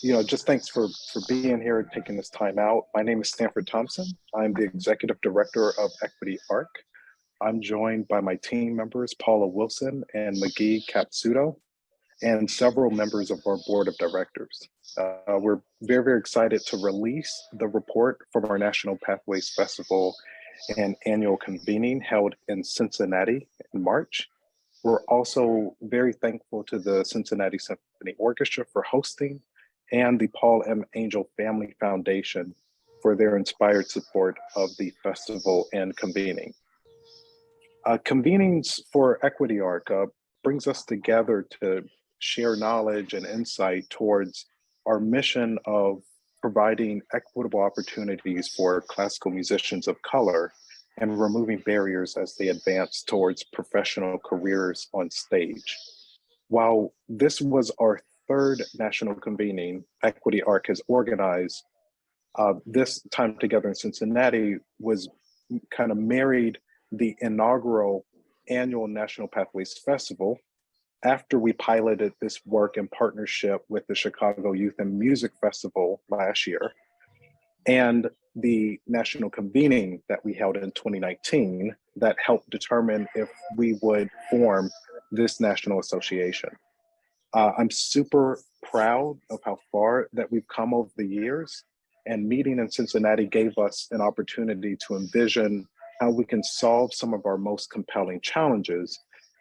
Just thanks for being here and taking this time out. My name is Stanford Thompson. I'm the Executive Director of Equity Arc. I'm joined by my team members, Paula Wilson and McGee Capsuto, and several members of our board of directors. We're very, very excited to release the report from our National Pathways Festival and annual convening held in Cincinnati in March. We're also very thankful to the Cincinnati Symphony Orchestra for hosting and the Paul M. Angel Family Foundation for their inspired support of the festival and convening. Convenings for Equity Arc brings us together to share knowledge and insight towards our mission of providing equitable opportunities for classical musicians of color and removing barriers as they advance towards professional careers on stage. While this was our third national convening Equity Arc has organized, this time together in Cincinnati was kind of married the inaugural annual National Pathways Festival after we piloted this work in partnership with the Chicago Youth and Music Festival last year, and the national convening that we held in 2019 that helped determine if we would form this national association. I'm super proud of how far that we've come over the years, and meeting in Cincinnati gave us an opportunity to envision how we can solve some of our most compelling challenges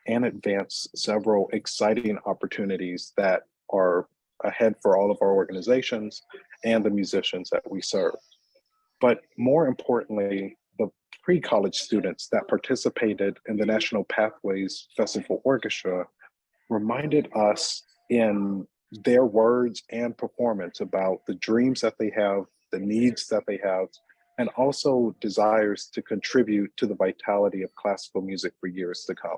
and advance several exciting opportunities that are ahead for all of our organizations and the musicians that we serve. But more importantly, the pre-college students that participated in the National Pathways Festival Orchestra reminded us in their words and performance about the dreams that they have, the needs that they have, and also desires to contribute to the vitality of classical music for years to come.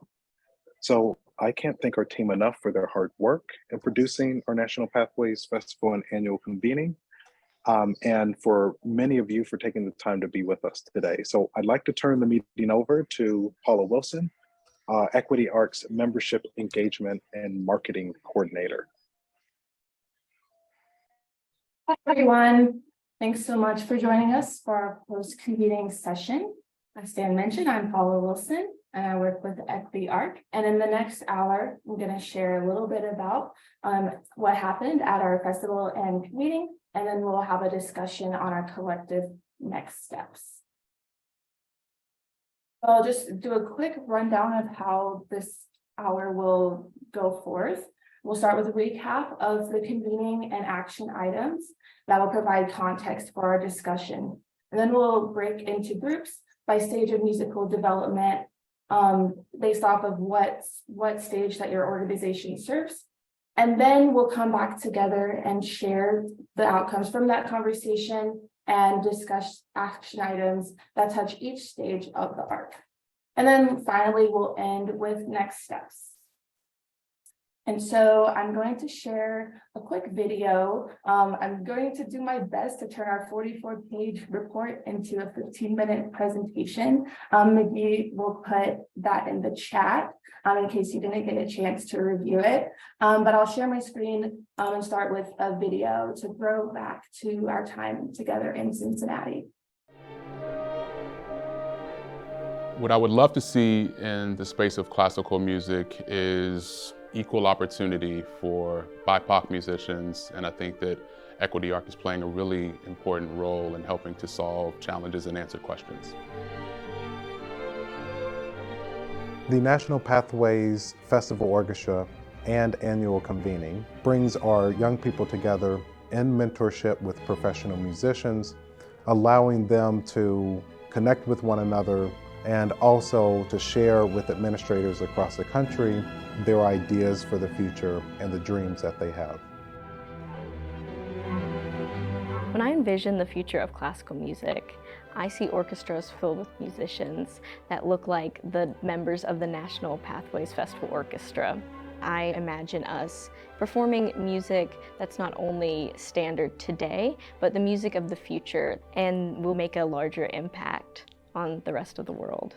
So I can't thank our team enough for their hard work in producing our National Pathways Festival and annual convening, and for many of you for taking the time to be with us today. So I'd like to turn the meeting over to Paula Wilson, Equity Arc's Membership Engagement and Marketing Coordinator. Hi, everyone. Thanks so much for joining us for our post-convening session. As Stan mentioned, I'm Paula Wilson, and I work with Equity Arc. And in the next hour, I'm going to share a little bit about what happened at our festival and convening, and then we'll have a discussion on our collective next steps. I'll just do a quick rundown of how this hour will go forth. We'll start with a recap of the convening and action items that will provide context for our discussion. And then we'll break into groups by stage of musical development based off of what stage that your organization serves. And then we'll come back together and share the outcomes from that conversation and discuss action items that touch each stage of the arc. And then finally, we'll end with next steps. And so I'm going to share a quick video. I'm going to do my best to turn our 44-page report into a 15-minute presentation. McGee will put that in the chat in case you didn't get a chance to review it. But I'll share my screen and start with a video to throw back to our time together in Cincinnati. What I would love to see in the space of classical music is equal opportunity for BIPOC musicians, and I think that Equity Arc is playing a really important role in helping to solve challenges and answer questions. The National Pathways Festival Orchestra and annual convening brings our young people together in mentorship with professional musicians, allowing them to connect with one another and also to share with administrators across the country their ideas for the future and the dreams that they have. When I envision the future of classical music, I see orchestras filled with musicians that look like the members of the National Pathways Festival Orchestra. I imagine us performing music that's not only standard today, but the music of the future, and will make a larger impact on the rest of the world.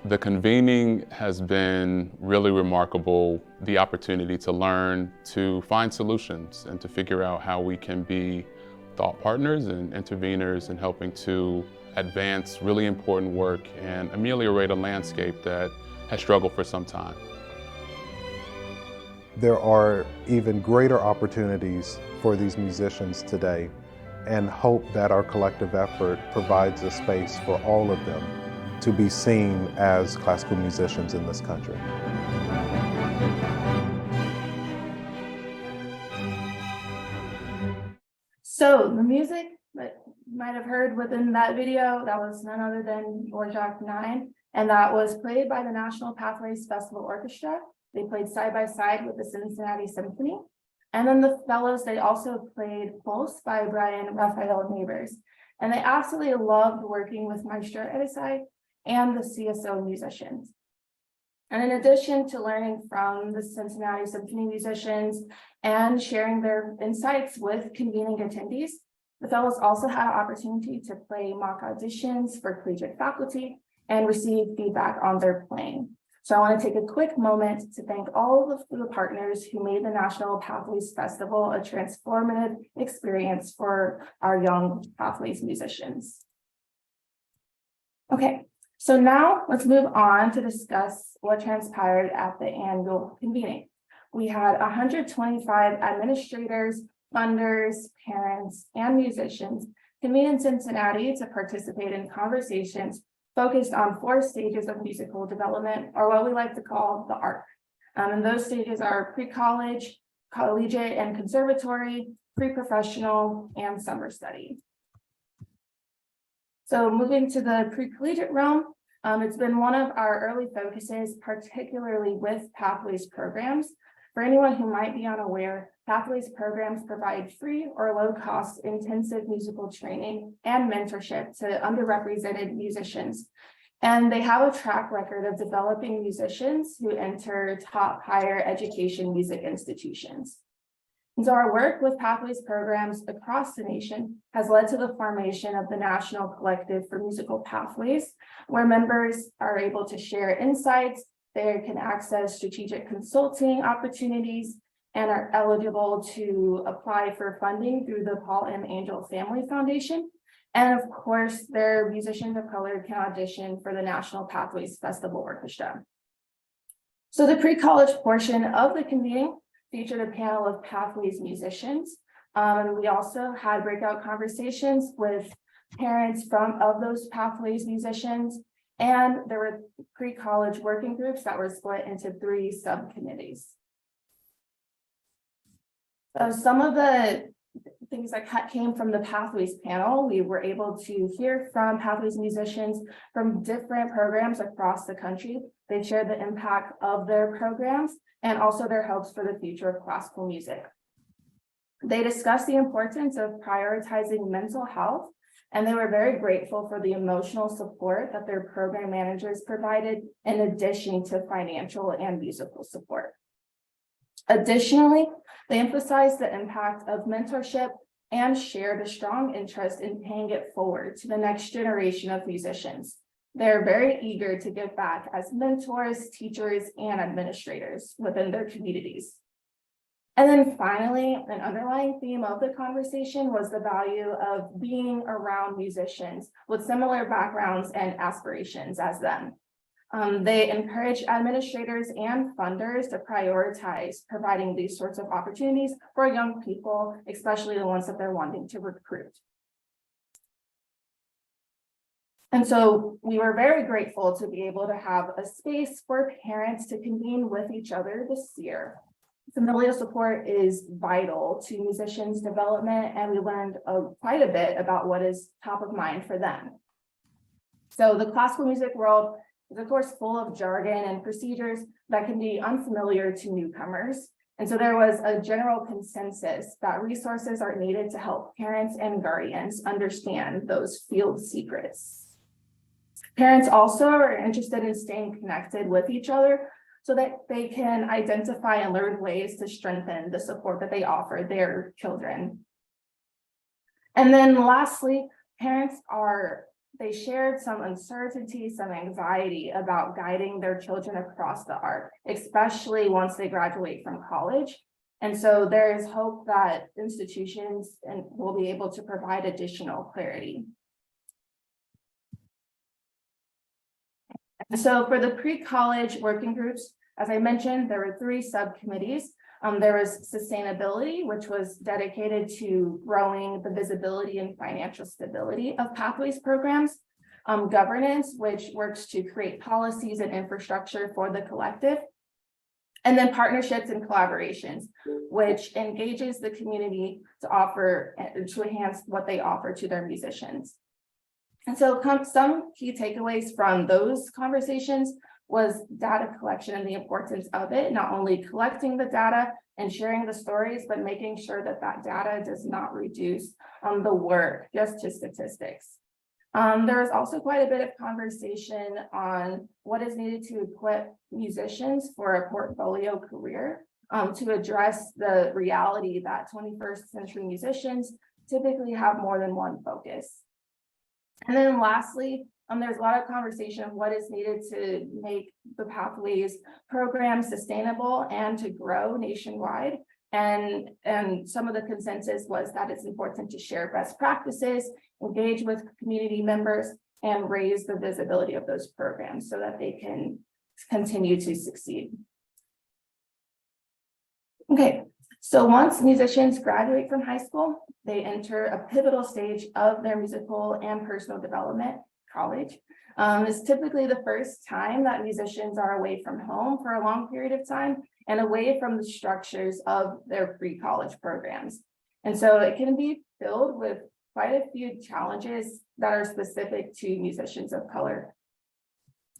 The convening has been really remarkable, the opportunity to learn, to find solutions, and to figure out how we can be thought partners and interveners in helping to advance really important work and ameliorate a landscape that has struggled for some time. There are even greater opportunities for these musicians today, and hope that our collective effort provides a space for all of them to be seen as classical musicians in this country. So the music that you might have heard within that video, that was none other than Dvorak 9, and that was played by the National Pathways Festival Orchestra. They played side by side with the Cincinnati Symphony. And then the fellows, they also played Pulse by Brian Raphael Neighbors. And they absolutely loved working with Maestro Edisai and the CSO musicians. And in addition to learning from the Cincinnati Symphony musicians and sharing their insights with convening attendees, the fellows also had an opportunity to play mock auditions for collegiate faculty and receive feedback on their playing. So I want to take a quick moment to thank all of the partners who made the National Pathways Festival a transformative experience for our young Pathways musicians. Okay, so now let's move on to discuss what transpired at the annual convening. We had 125 administrators, funders, parents, and musicians convene in Cincinnati to participate in conversations focused on 4 stages of musical development, or what we like to call the ARC. And those stages are pre-college, collegiate and conservatory, pre-professional, and summer study. So moving to the pre-collegiate realm, it's been one of our early focuses, particularly with Pathways programs. For anyone who might be unaware, Pathways programs provide free or low-cost intensive musical training and mentorship to underrepresented musicians. And they have a track record of developing musicians who enter top higher education music institutions. And so our work with Pathways programs across the nation has led to the formation of the National Collective for Musical Pathways, where members are able to share insights, they can access strategic consulting opportunities, and are eligible to apply for funding through the Paul M. Angel Family Foundation. And of course, their musicians of color can audition for the National Pathways Festival Orchestra. So the pre-college portion of the convening featured a panel of Pathways musicians. We also had breakout conversations with parents of those Pathways musicians, and there were pre-college working groups that were split into 3 subcommittees. So some of the things that came from the Pathways panel, we were able to hear from Pathways musicians from different programs across the country. They shared the impact of their programs and also their hopes for the future of classical music. They discussed the importance of prioritizing mental health, and they were very grateful for the emotional support that their program managers provided, in addition to financial and musical support. Additionally, they emphasized the impact of mentorship and shared a strong interest in paying it forward to the next generation of musicians. They're very eager to give back as mentors, teachers, and administrators within their communities. And then finally, an underlying theme of the conversation was the value of being around musicians with similar backgrounds and aspirations as them. They encourage administrators and funders to prioritize providing these sorts of opportunities for young people, especially the ones that they're wanting to recruit. And so we were very grateful to be able to have a space for parents to convene with each other this year. Familial support is vital to musicians' development, and we learned quite a bit about what is top of mind for them. So the classical music world is, of course, full of jargon and procedures that can be unfamiliar to newcomers. And so there was a general consensus that resources are needed to help parents and guardians understand those field secrets. Parents also are interested in staying connected with each other so that they can identify and learn ways to strengthen the support that they offer their children. And then lastly, parents are they shared some uncertainty, some anxiety about guiding their children across the arc, especially once they graduate from college. And so there is hope that institutions will be able to provide additional clarity. So for the pre-college working groups, as I mentioned, there were 3 subcommittees. There was sustainability, which was dedicated to growing the visibility and financial stability of Pathways programs. Governance, which works to create policies and infrastructure for the collective. And then partnerships and collaborations, which engages the community to enhance what they offer to their musicians. And so some key takeaways from those conversations was data collection and the importance of it, not only collecting the data and sharing the stories, but making sure that that data does not reduce the work just to statistics. There was also quite a bit of conversation on what is needed to equip musicians for a portfolio career to address the reality that 21st century musicians typically have more than one focus. And then lastly, there's a lot of conversation of what is needed to make the Pathways program sustainable and to grow nationwide. And some of the consensus was that it's important to share best practices, engage with community members, and raise the visibility of those programs so that they can continue to succeed. Okay, so once musicians graduate from high school, they enter a pivotal stage of their musical and personal development, college. It's typically the first time that musicians are away from home for a long period of time and away from the structures of their pre-college programs. And so it can be filled with quite a few challenges that are specific to musicians of color.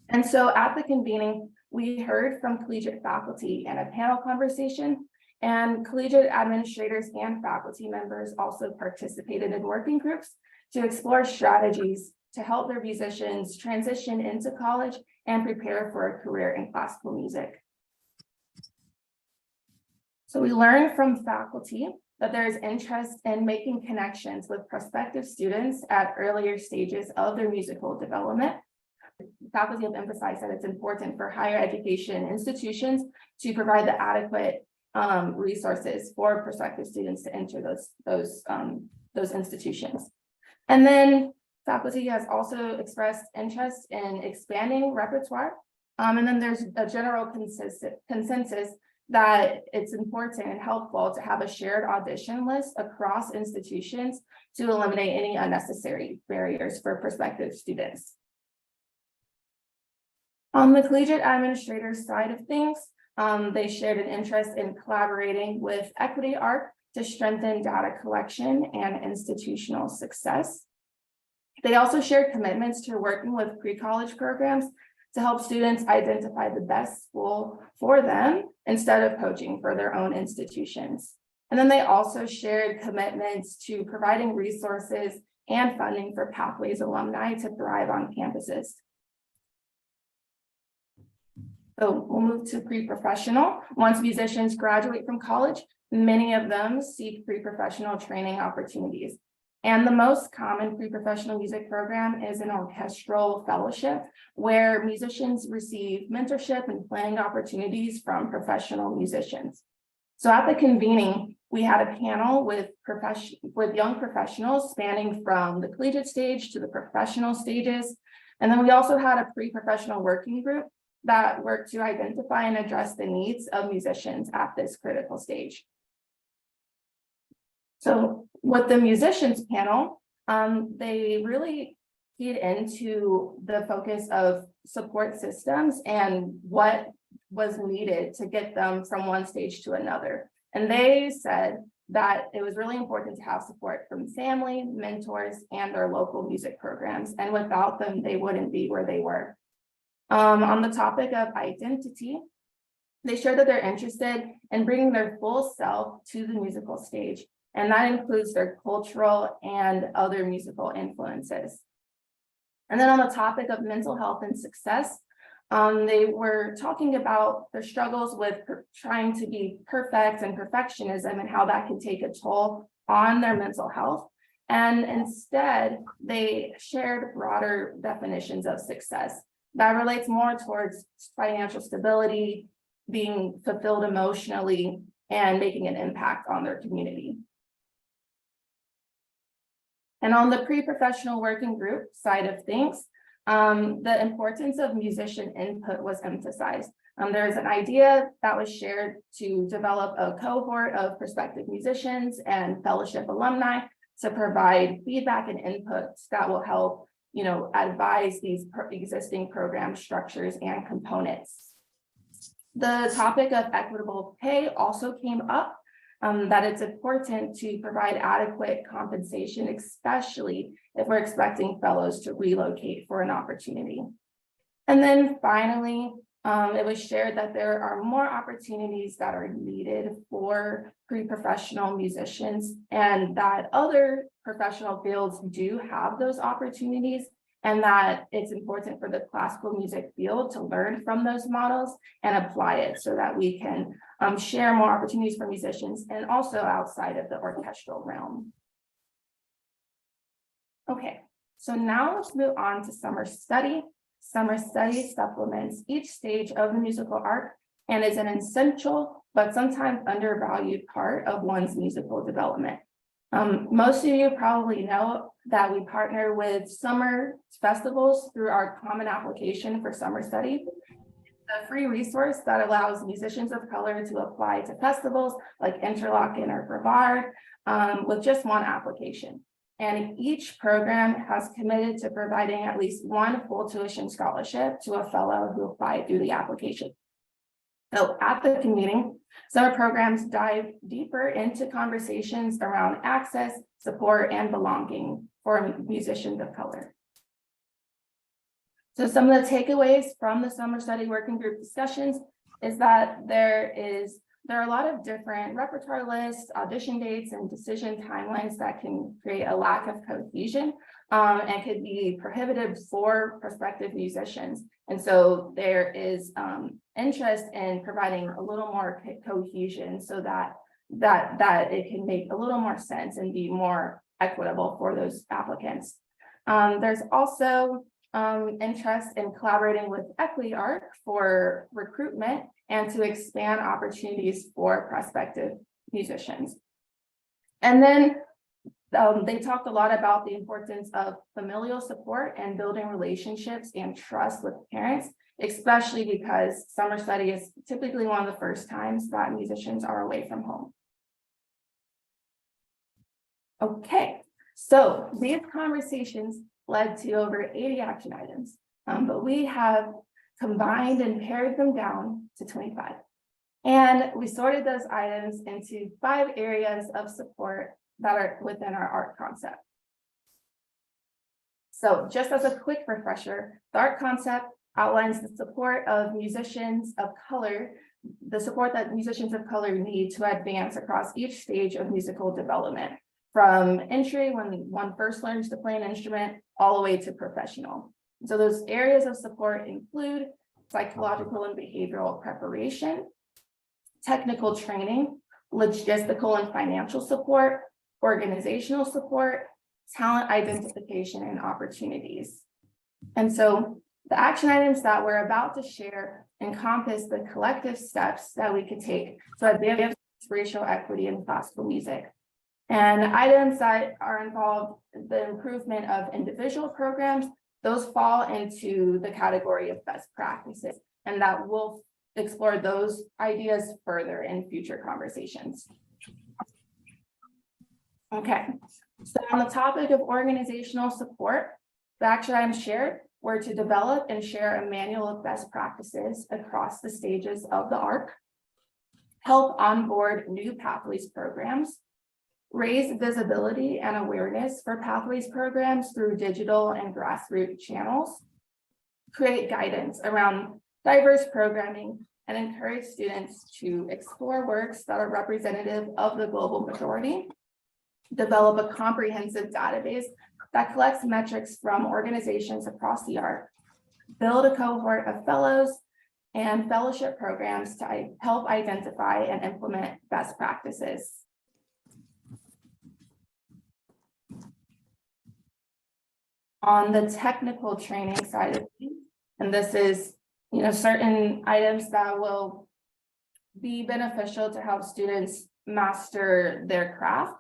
And so at the convening, we heard from collegiate faculty in a panel conversation, and collegiate administrators and faculty members also participated in working groups to explore strategies to help their musicians transition into college and prepare for a career in classical music. So we learned from faculty that there is interest in making connections with prospective students at earlier stages of their musical development. Faculty have emphasized that it's important for higher education institutions to provide the adequate resources for prospective students to enter those institutions. And then faculty has also expressed interest in expanding repertoire. And then there's a general consensus that it's important and helpful to have a shared audition list across institutions to eliminate any unnecessary barriers for prospective students. On the collegiate administrator side of things, they shared an interest in collaborating with Equity Arc to strengthen data collection and institutional success. They also shared commitments to working with pre-college programs to help students identify the best school for them instead of poaching for their own institutions. And then they also shared commitments to providing resources and funding for Pathways alumni to thrive on campuses. So we'll move to pre-professional. Once musicians graduate from college, many of them seek pre-professional training opportunities. And the most common pre-professional music program is an orchestral fellowship where musicians receive mentorship and planning opportunities from professional musicians. So at the convening, we had a panel with young professionals spanning from the collegiate stage to the professional stages. And then we also had a pre-professional working group that worked to identify and address the needs of musicians at this critical stage. So with the musicians panel, they really keyed into the focus of support systems and what was needed to get them from one stage to another. And they said that it was really important to have support from family, mentors, and their local music programs. And without them, they wouldn't be where they were. On the topic of identity, they shared that they're interested in bringing their full self to the musical stage. And that includes their cultural and other musical influences. And then on the topic of mental health and success, they were talking about their struggles with trying to be perfect and perfectionism and how that can take a toll on their mental health. And instead, they shared broader definitions of success that relates more towards financial stability, being fulfilled emotionally, and making an impact on their community. And on the pre-professional working group side of things, the importance of musician input was emphasized. There's an idea that was shared to develop a cohort of prospective musicians and fellowship alumni to provide feedback and inputs that will help, advise these existing program structures and components. The topic of equitable pay also came up, that it's important to provide adequate compensation, especially if we're expecting fellows to relocate for an opportunity. And then finally, it was shared that there are more opportunities that are needed for pre-professional musicians, and that other professional fields do have those opportunities, and that it's important for the classical music field to learn from those models and apply it so that we can share more opportunities for musicians and also outside of the orchestral realm. Okay, so now let's move on to summer study. Summer study supplements each stage of the musical arc and is an essential but sometimes undervalued part of one's musical development. Most of you probably know that we partner with summer festivals through our common application for summer study. It's a free resource that allows musicians of color to apply to festivals like Interlochen or Brevard with just one application. And each program has committed to providing at least one full tuition scholarship to a fellow who applied through the application. So at the convening, summer programs dive deeper into conversations around access, support, and belonging for musicians of color. So some of the takeaways from the summer study working group discussions is that there are a lot of different repertoire lists, audition dates, and decision timelines that can create a lack of cohesion and could be prohibitive for prospective musicians. And so there is interest in providing a little more cohesion so that it can make a little more sense and be more equitable for those applicants. There's also interest in collaborating with Equity Arc for recruitment and to expand opportunities for prospective musicians. And then they talked a lot about the importance of familial support and building relationships and trust with parents, especially because summer study is typically one of the first times that musicians are away from home. Okay, so these conversations led to over 80 action items, but we have combined and pared them down to 25. And we sorted those items into 5 areas of support that are within our ARC concept. So just as a quick refresher, the ARC concept outlines the support of musicians of color, the support that musicians of color need to advance across each stage of musical development, from entry when one first learns to play an instrument all the way to professional. So those areas of support include psychological and behavioral preparation, technical training, logistical and financial support, organizational support, talent identification, and opportunities. And so the action items that we're about to share encompass the collective steps that we could take to advance racial equity in classical music. And items that are involved, the improvement of individual programs, those fall into the category of best practices, and that we'll explore those ideas further in future conversations. Okay, so on the topic of organizational support, the action items shared were to develop and share a manual of best practices across the stages of the ARC, help onboard new Pathways programs, raise visibility and awareness for Pathways programs through digital and grassroots channels, create guidance around diverse programming, and encourage students to explore works that are representative of the global majority, develop a comprehensive database that collects metrics from organizations across the ARC, build a cohort of fellows and fellowship programs to help identify and implement best practices. On the technical training side of things, and this is, certain items that will be beneficial to help students master their craft.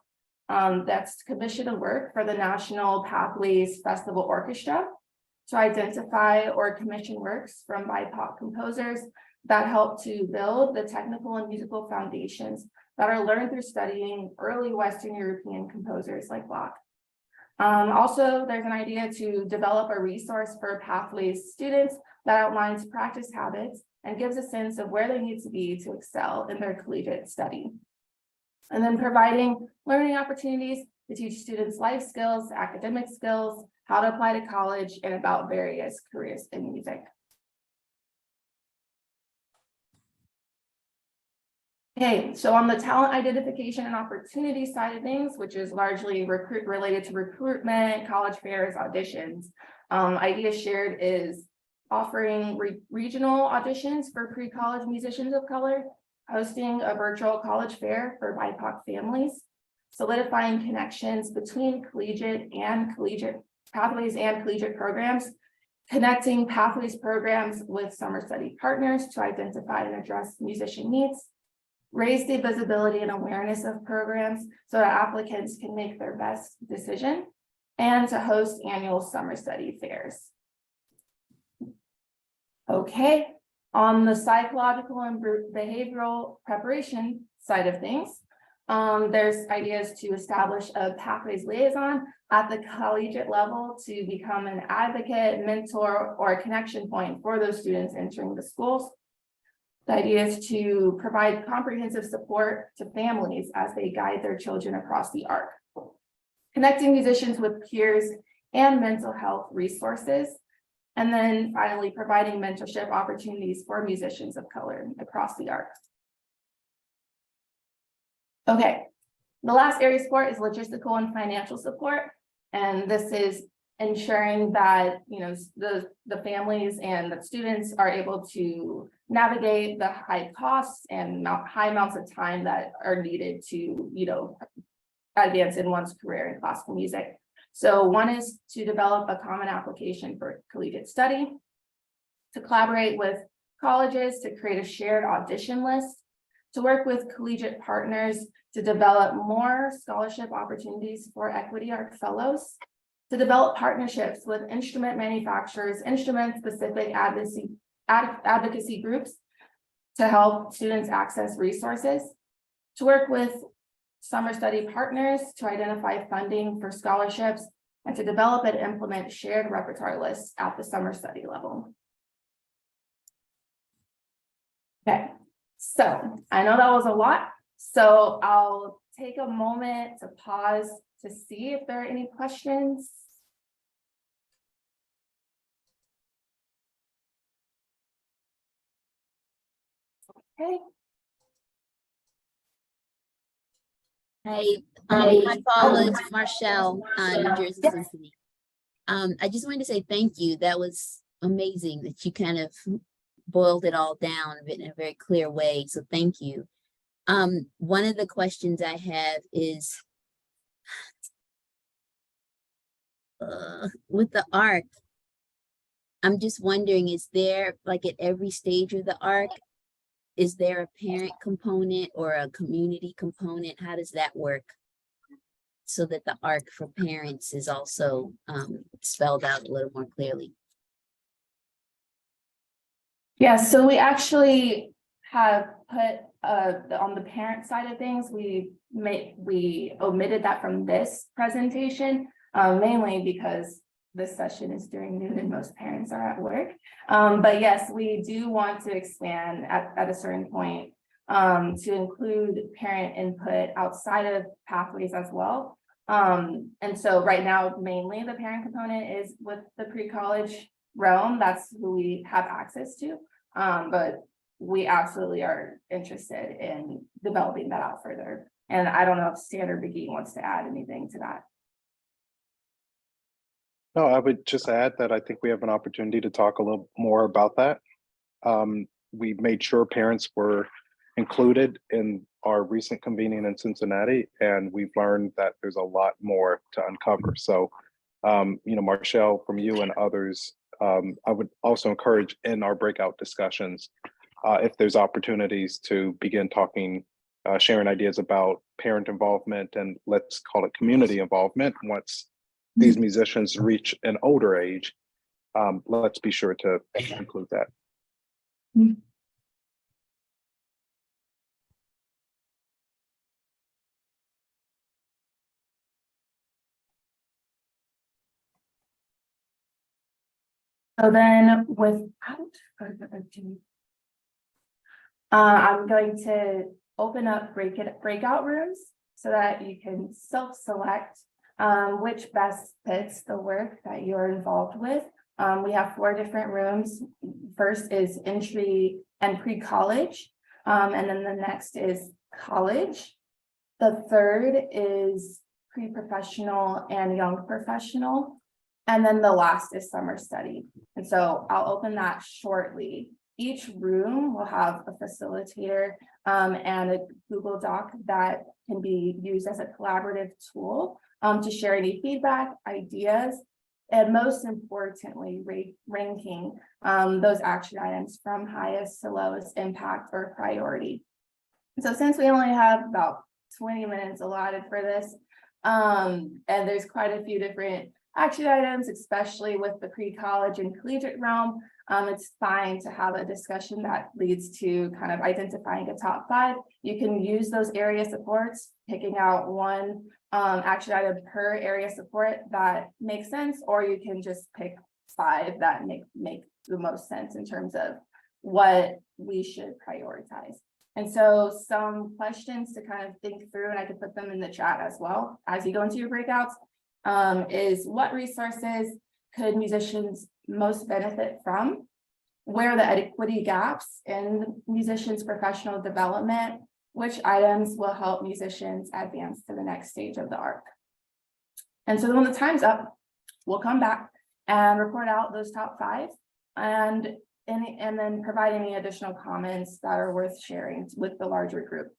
That's commission a work for the National Pathways Festival Orchestra to identify or commission works from BIPOC composers that help to build the technical and musical foundations that are learned through studying early Western European composers like Bach. Also, there's an idea to develop a resource for Pathways students that outlines practice habits and gives a sense of where they need to be to excel in their collegiate study. And then providing learning opportunities to teach students life skills, academic skills, how to apply to college, and about various careers in music. Okay, so on the talent identification and opportunity side of things, which is largely related to recruitment, college fairs, auditions, idea shared is offering regional auditions for pre-college musicians of color, hosting a virtual college fair for BIPOC families, solidifying connections between collegiate pathways and collegiate programs, connecting pathways programs with summer study partners to identify and address musician needs, raise the visibility and awareness of programs so that applicants can make their best decision, and to host annual summer study fairs. Okay, on the psychological and behavioral preparation side of things, there's ideas to establish a pathways liaison at the collegiate level to become an advocate, mentor, or a connection point for those students entering the schools. The idea is to provide comprehensive support to families as they guide their children across the arc. Connecting musicians with peers and mental health resources. And then finally, providing mentorship opportunities for musicians of color across the arc. Okay, the last area of support is logistical and financial support. And this is ensuring that the families and the students are able to navigate the high costs and high amounts of time that are needed to advance in one's career in classical music. So one is to develop a common application for collegiate study, to collaborate with colleges to create a shared audition list, to work with collegiate partners to develop more scholarship opportunities for Equity Arc Fellows, to develop partnerships with instrument manufacturers, instrument-specific advocacy groups to help students access resources, to work with summer study partners to identify funding for scholarships, and to develop and implement shared repertoire lists at the summer study level. Okay, so I know that was a lot, so I'll take a moment to pause to see if there are any questions. Okay. Hey, hi Paula, it's Marshall, New Jersey, Cincinnati. I just wanted to say thank you. That was amazing that you kind of boiled it all down in a very clear way. So thank you. One of the questions I have is with the ARC, I'm just wondering, is there, like at every stage of the ARC, is there a parent component or a community component? How does that work? So that the ARC for parents is also spelled out a little more clearly. Yeah, so we actually have put on the parent side of things, we omitted that from this presentation, mainly because this session is during noon and most parents are at work. But yes, we do want to expand at a certain point to include parent input outside of pathways as well. And so right now, mainly the parent component is with the pre-college realm. That's who we have access to. But we absolutely are interested in developing that out further. And I don't know if Standard McGee wants to add anything to that. No, I would just add that I think we have an opportunity to talk a little more about that. We made sure parents were included in our recent convening in Cincinnati, and we've learned that there's a lot more to uncover. So Marshall, from you and others, I would also encourage in our breakout discussions, if there's opportunities to begin talking, sharing ideas about parent involvement and let's call it community involvement once these musicians reach an older age, let's be sure to include that. So then without further ado, I'm going to open up breakout rooms so that you can self-select which best fits the work that you're involved with. We have 4 different rooms. First is entry and pre-college, and then the next is college. The third is pre-professional and young professional. And then the last is summer study. And so I'll open that shortly. Each room will have a facilitator and a Google Doc that can be used as a collaborative tool to share any feedback, ideas, and most importantly, ranking those action items from highest to lowest impact or priority. So since we only have about 20 minutes allotted for this, and there's quite a few different action items, especially with the pre-college and collegiate realm, it's fine to have a discussion that leads to kind of identifying a top 5. You can use those area supports, picking out one action item per area support that makes sense, or you can just pick 5 that make the most sense in terms of what we should prioritize. And so some questions to kind of think through, and I could put them in the chat as well as you go into your breakouts, is what resources could musicians most benefit from? Where are the equity gaps in musicians' professional development? Which items will help musicians advance to the next stage of the arc? And so when the time's up, we'll come back and report out those top 5 and then provide any additional comments that are worth sharing with the larger group.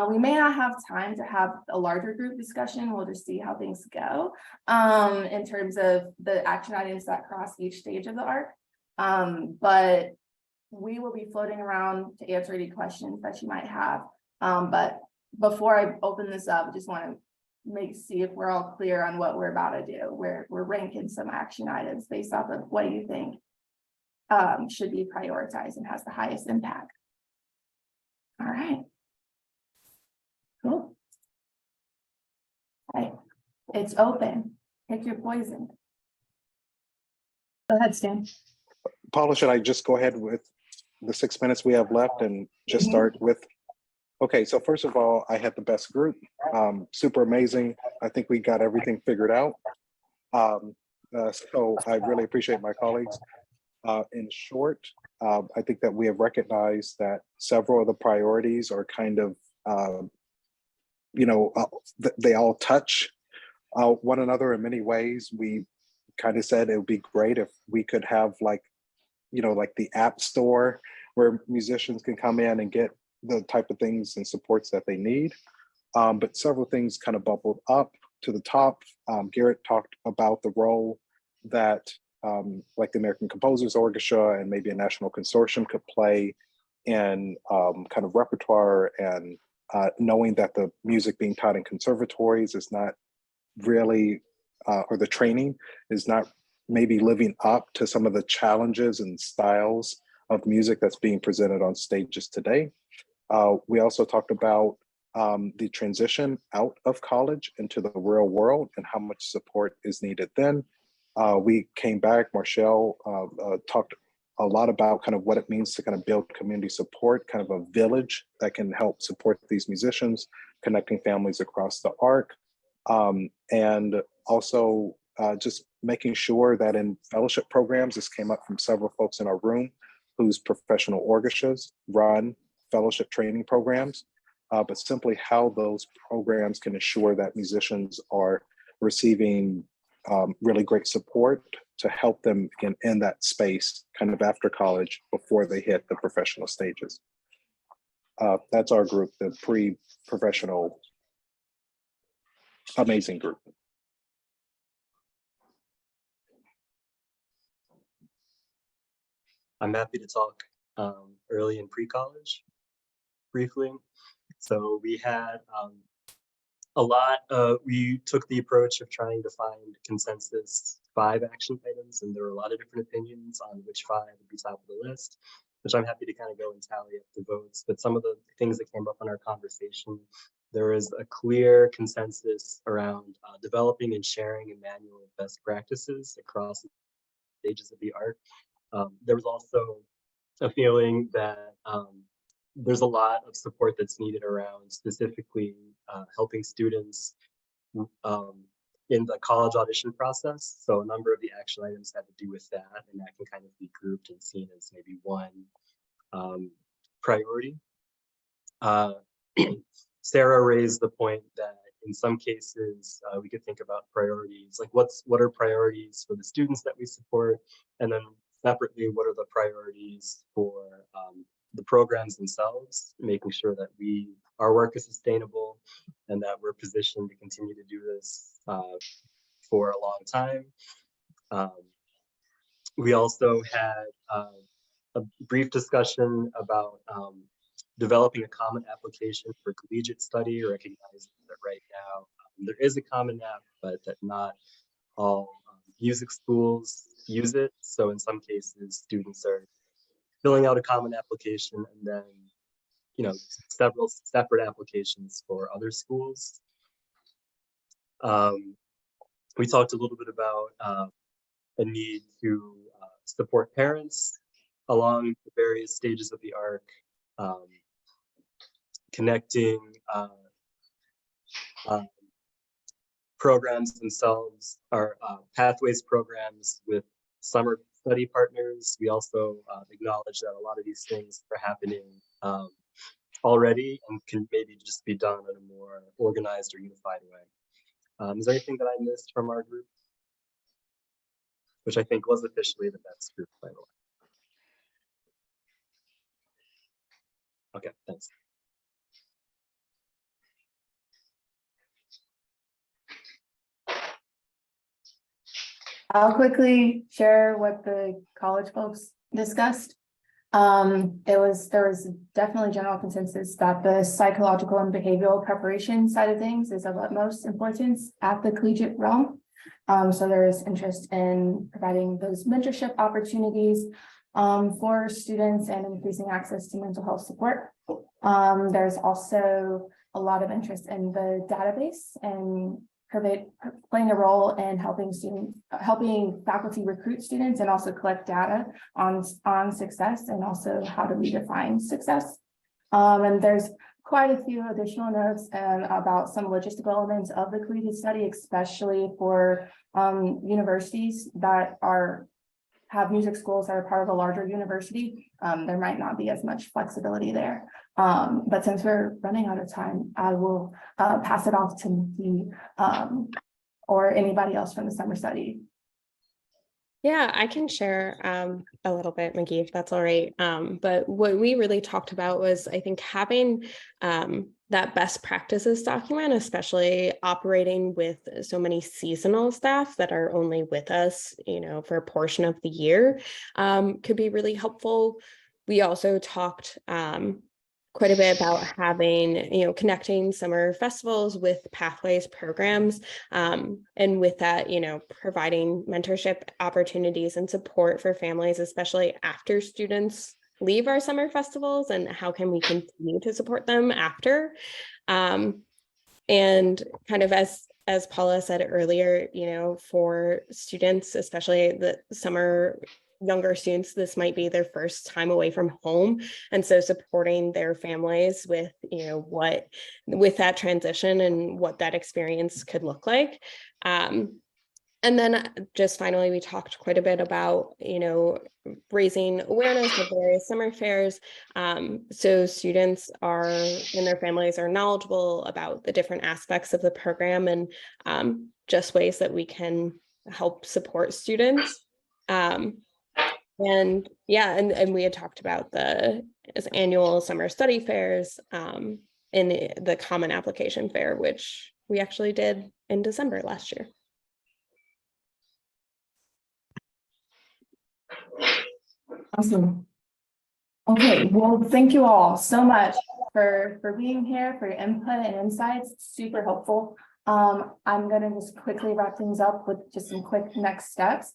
We may not have time to have a larger group discussion. We'll just see how things go in terms of the action items that cross each stage of the arc. But we will be floating around to answer any questions that you might have. But before I open this up, I just want to see if we're all clear on what we're about to do. We're ranking some action items based off of what you think should be prioritized and has the highest impact. All right. Cool. Okay, it's open. Pick your poison. Go ahead, Stan. Paula, should I just go ahead with the 6 minutes we have left and just start with? Okay, so first of all, I had the best group. Super amazing. I think we got everything figured out. So I really appreciate my colleagues. In short, I think that we have recognized that several of the priorities are kind of they all touch one another in many ways. We kind of said it would be great if we could have like the app store where musicians can come in and get the type of things and supports that they need. But several things kind of bubbled up to the top. Garrett talked about the role that like the American Composers Orchestra and maybe a national consortium could play in kind of repertoire and knowing that the music being taught in conservatories is not really, or the training is not maybe living up to some of the challenges and styles of music that's being presented on stages today. We also talked about the transition out of college into the real world and how much support is needed then. We came back, Marshall talked a lot about kind of what it means to kind of build community support, kind of a village that can help support these musicians, connecting families across the arc. And also just making sure that in fellowship programs, this came up from several folks in our room whose professional orchestras run fellowship training programs, but simply how those programs can ensure that musicians are receiving really great support to help them in that space kind of after college before they hit the professional stages. That's our group, the pre-professional amazing group. I'm happy to talk early in pre-college briefly. So we had we took the approach of trying to find consensus 5 action items, and there were a lot of different opinions on which 5 would be top of the list, which I'm happy to kind of go and tally up the votes. But some of the things that came up in our conversation, there is a clear consensus around developing and sharing a manual of best practices across stages of the arc. There was also a feeling that there's a lot of support that's needed around specifically helping students in the college audition process. So a number of the action items had to do with that, and that can kind of be grouped and seen as maybe one priority. Sarah raised the point that in some cases we could think about priorities, like what are priorities for the students that we support, and then separately, what are the priorities for the programs themselves, making sure that our work is sustainable and that we're positioned to continue to do this for a long time. We also had a brief discussion about developing a common application for collegiate study, recognizing that right now there is a common app, but that not all music schools use it. So in some cases, students are filling out a common application and then, several separate applications for other schools. We talked a little bit about a need to support parents along the various stages of the arc, connecting programs themselves, our pathways programs with summer study partners. We also acknowledge that a lot of these things are happening already and can maybe just be done in a more organized or unified way. Is there anything that I missed from our group? Which I think was officially the best group, by the way. Okay, thanks. I'll quickly share what the college folks discussed. There was definitely general consensus that the psychological and behavioral preparation side of things is of utmost importance at the collegiate realm. So there is interest in providing those mentorship opportunities for students and increasing access to mental health support. There's also a lot of interest in the database and playing a role in helping faculty recruit students and also collect data on success and also how to redefine success. And there's quite a few additional notes about some logistical elements of the collegiate study, especially for universities that have music schools that are part of a larger university. There might not be as much flexibility there. But since we're running out of time, I will pass it off to Nikki or anybody else from the summer study. Yeah, I can share a little bit, McGee, if that's all right. But what we really talked about was, I think, having that best practices document, especially operating with so many seasonal staff that are only with us, for a portion of the year, could be really helpful. We also talked quite a bit about having, connecting summer festivals with pathways programs. And with that, providing mentorship opportunities and support for families, especially after students leave our summer festivals, and how can we continue to support them after. And kind of as Paula said earlier, for students, especially the younger students, this might be their first time away from home. And so supporting their families with, with that transition and what that experience could look like. And then just finally, we talked quite a bit about, raising awareness of various summer fairs. So students and their families are knowledgeable about the different aspects of the program and just ways that we can help support students. And we had talked about the annual summer study fairs in the common application fair, which we actually did in December last year. Awesome. Okay, well, thank you all so much for being here, for your input and insights. Super helpful. I'm gonna just quickly wrap things up with just some quick next steps.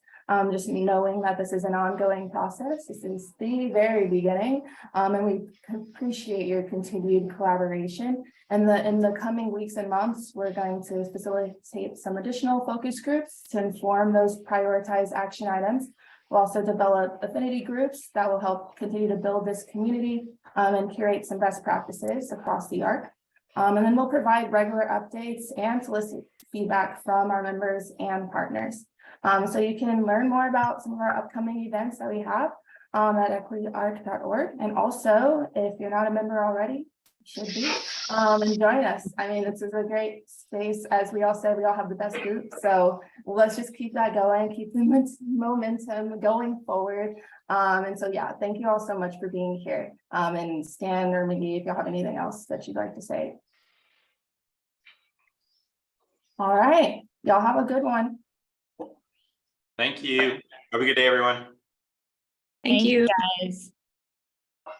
Just knowing that this is an ongoing process. This is the very beginning, and we appreciate your continued collaboration. And in the coming weeks and months, we're going to facilitate some additional focus groups to inform those prioritized action items. We'll also develop affinity groups that will help continue to build this community and curate some best practices across the ARC. And then we'll provide regular updates and solicit feedback from our members and partners. So you can learn more about some of our upcoming events that we have at equityarc.org. And also, if you're not a member already, you should be, and join us. I mean, this is a great space. As we all said, we all have the best group. So let's just keep that going, keep the momentum going forward. And so, yeah, thank you all so much for being here. And Stan or McGee, if y'all have anything else that you'd like to say. All right, y'all have a good one. Thank you. Have a good day, everyone. Thank you. Guys.